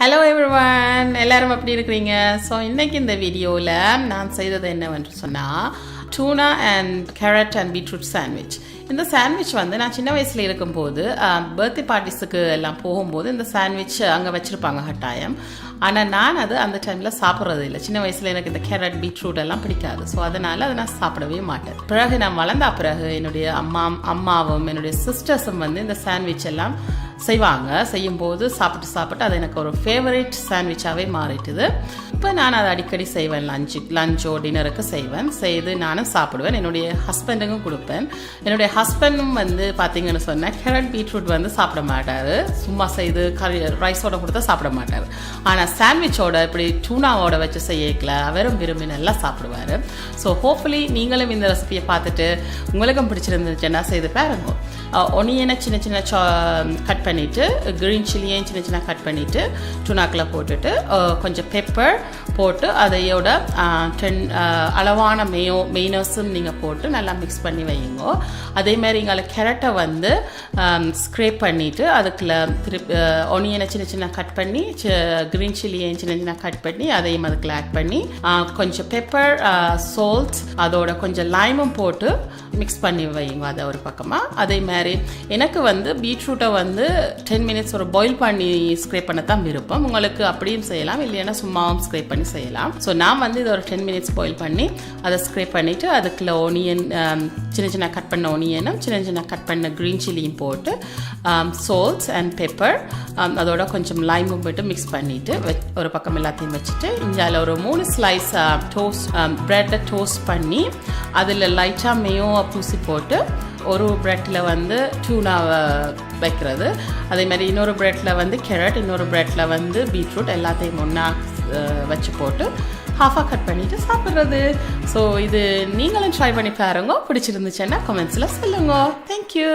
Hello everyone, எல்லாரும் எப்படி இருக்கிறீங்க? ஸோ இன்றைக்கி இந்த வீடியோவில் நான் செய்தது என்னவென்று சொன்னால் tuna and carrot and beetroot sandwich. இந்த சாண்ட்விச் வந்து நான் சின்ன வயசில் இருக்கும்போது பர்த்டே பார்ட்டிஸுக்கு எல்லாம் போகும்போது இந்த சாண்ட்விச் அங்கே வச்சுருப்பாங்க கட்டாயம். ஆனால் நான் அது அந்த டைமில் சாப்பிட்றது இல்லை. சின்ன வயசில் எனக்கு இந்த கேரட் பீட்ரூட் எல்லாம் பிடிக்காது. ஸோ அதனால் அதை நான் சாப்பிடவே மாட்டேன். பிறகு நான் வளர்ந்த பிறகு என்னுடைய அம்மாவும் என்னுடைய சிஸ்டர்ஸும் வந்து இந்த சாண்ட்விச் எல்லாம் செய்யும்போது சாப்பிட்டு அது எனக்கு ஒரு ஃபேவரட் சாண்ட்விச்சாகவே மாறிட்டுது. இப்போ நான் அதை அடிக்கடி செய்வேன். லஞ்சோ டின்னருக்கு செய்து நானும் சாப்பிடுவேன். என்னுடைய ஹஸ்பண்டுக்கும் கொடுப்பேன். என்னுடைய ஹஸ்பண்டும் வந்து பார்த்தீங்கன்னு சொன்னால் கேரட் பீட்ரூட் வந்து சாப்பிட மாட்டார். சும்மா செய்து ரைஸோட கொடுத்தா சாப்பிட மாட்டார். ஆனால் சாண்ட்விச்சோட இப்படி டூனாவோட வச்சு செய்யக்கல அவரும் விரும்பி நல்லா சாப்பிடுவார். ஸோ ஹோப்ஃபுல்லி நீங்களும் இந்த ரெசிபியை பார்த்துட்டு உங்களுக்கும் பிடிச்சிருந்துச்சுன்னா செய்து பாருங்க. ஒனியனை சின்ன சின்ன கட் பண்ணிவிட்டு, க்ரீன் சில்லியையும் சின்ன சின்ன கட் பண்ணிவிட்டு டூனாக்கில் போட்டுட்டு கொஞ்சம் பெப்பர் போட்டு அதையோட 10 அளவான மெயினஸும் நீங்கள் போட்டு நல்லா மிக்ஸ் பண்ணி வைங்க. அதேமாதிரி இங்கே கேரட்டை வந்து ஸ்க்ரேப் பண்ணிவிட்டு அதுக்குள்ள ஒனியனை சின்ன சின்ன கட் பண்ணி க்ரீன் சில்லியையும் சின்ன சின்ன கட் பண்ணி அதையும் அதுக்குள்ள ஆட் பண்ணி கொஞ்சம் பெப்பர், சால்ட், அதோட கொஞ்சம் லைமும் போட்டு மிக்ஸ் பண்ணி வைங்க அதை ஒரு பக்கமாக. அதே மாதிரி எனக்கு வந்து பீட்ரூட்டை வந்து 10 மினிட்ஸ் ஒரு பாயில் பண்ணி ஸ்க்ரேப் பண்ண தான் விருப்பம். உங்களுக்கு அப்படியும் செய்யலாம், இல்லைன்னா சும்மாவும் ஸ்க்ரேப் பண்ணி செய்யலாம். ஸோ நான் வந்து இது ஒரு 10 மினிட்ஸ் பாயில் பண்ணி அதை ஸ்க்ரேப் பண்ணிவிட்டு அதுக்குள்ள ஒனியன், சின்ன சின்ன கட் பண்ண ஒனியனும் சின்ன சின்ன கட் பண்ண க்ரீன் சில்லியும் போட்டு சால்ட்ஸ் அண்ட் பெப்பர் அதோட கொஞ்சம் லைமும் போட்டு மிக்ஸ் பண்ணிவிட்டு ஒரு பக்கம் எல்லாத்தையும் வச்சுட்டு இஞ்சால ஒரு 3 ஸ்லைஸ் ப்ரெட்டை டோஸ்ட் பண்ணி அதில் லைட்டாக மேயோ பூசி போட்டு ஒரு ப்ரெட்டில் வந்து டூனாவை வைக்கிறது. அதே மாதிரி இன்னொரு ப்ரெட்டில் வந்து கேரட், இன்னொரு ப்ரெட்டில் வந்து பீட்ரூட் எல்லாத்தையும் ஒன்றா வச்சு போட்டு ஹாஃபாக கட் பண்ணிவிட்டு சாப்பிட்றது. ஸோ இது நீங்களும் ட்ரை பண்ணி பாருங்க. பிடிச்சிருந்துச்சுன்னா கமெண்ட்ஸில் சொல்லுங்க. தேங்க்யூ.